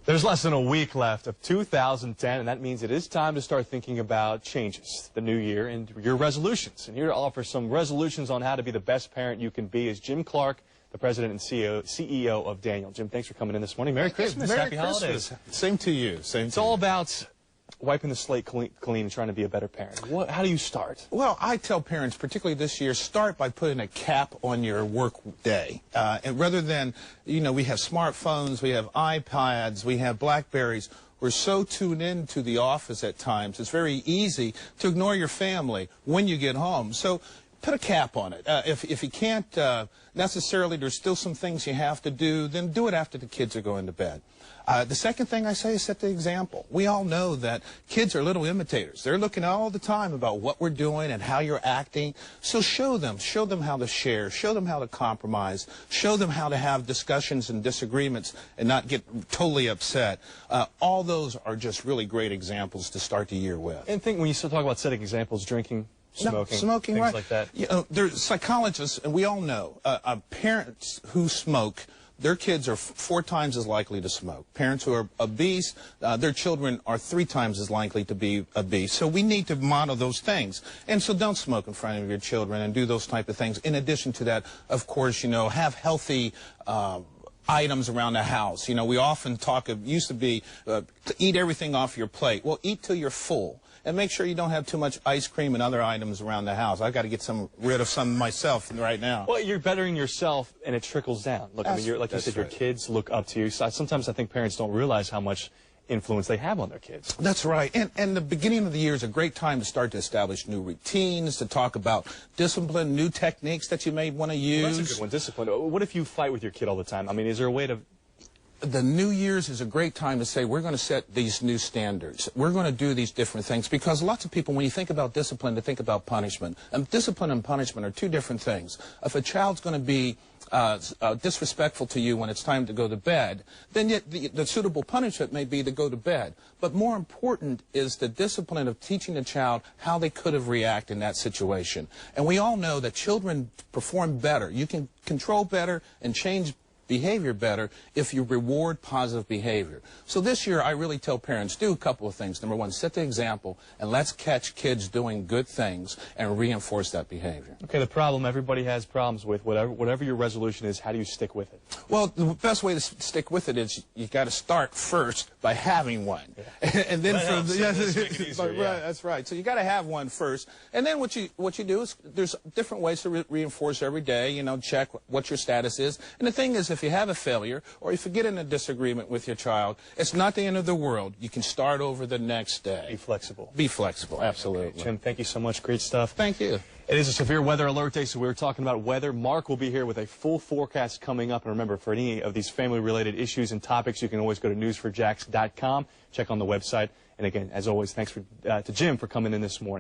There's less than a week left of 2010, and that means it is time to start thinking about changes, the new year, and your resolutions. And here to offer some resolutions on how to be the best parent you can be is Jim Clark, the president and CEO of Daniel. Jim, thanks for coming in this morning. Merry Christmas. Merry Happy Christmas. holidays. Same to you. It's all about wiping the slate clean and trying to be a better parent. How do you start? Well, I tell parents, particularly this year, start by putting a cap on your work day. And rather than, we have smartphones, we have iPads, we have Blackberries. We're so tuned into the office at times, it's very easy to ignore your family when you get home. So put a cap on it. If you can't necessarily, there's still some things you have to do, then do it after the kids are going to bed. The second thing I say is set the example. We all know that kids are little imitators. They're looking all the time about what we're doing and how you're acting. So show them how to share, show them how to compromise, show them how to have discussions and disagreements and not get totally upset. All those are just really great examples to start the year with. And when you still talk about setting examples, drinking, smoking, things right. like that. There's psychologists, and we all know, parents who smoke, their kids are 4 times as likely to smoke. Parents who are obese, their children are 3 times as likely to be obese. So we need to model those things. And so don't smoke in front of your children and do those type of things. In addition to that, of course, have healthy items around the house. We often talk of, used to be, to eat everything off your plate. Well, eat till you're full. And make sure you don't have too much ice cream and other items around the house. I've got to get rid of some myself right now. Well, you're bettering yourself, and it trickles down. Look, like you said, your kids look up to you. So sometimes I think parents don't realize how much influence they have on their kids. That's right. And the beginning of the year is a great time to start to establish new routines, to talk about discipline, new techniques that you may want to use. Well, that's a good one, discipline. What if you fight with your kid all the time? I mean, is there a way to... The New Year's is a great time to say we're going to set these new standards. We're going to do these different things because lots of people, when you think about discipline, they think about punishment. And discipline and punishment are 2 different things. If a child's going to be disrespectful to you when it's time to go to bed, then yet the suitable punishment may be to go to bed. But more important is the discipline of teaching the child how they could have reacted in that situation. And we all know that children perform better. You can control better and change behavior better if you reward positive behavior. So this year I really tell parents, do a couple of things. Number 1, set the example, and let's catch kids doing good things and reinforce that behavior. Okay, the problem everybody has problems with, whatever your resolution is, how do you stick with it? Well, the best way to stick with it is you got to start first by having one. Yeah. And then that's right. So you got to have one first. And then what you do is there's different ways to reinforce every day, check what your status is. And the thing is, if you have a failure or if you get in a disagreement with your child, it's not the end of the world. You can start over the next day. Be flexible. Be flexible, absolutely. Okay, Jim, thank you so much. Great stuff. Thank you. It is a severe weather alert day, so we're talking about weather. Mark will be here with a full forecast coming up. And remember, for any of these family-related issues and topics, you can always go to news4jax.com, check on the website. And again, as always, thanks to Jim for coming in this morning.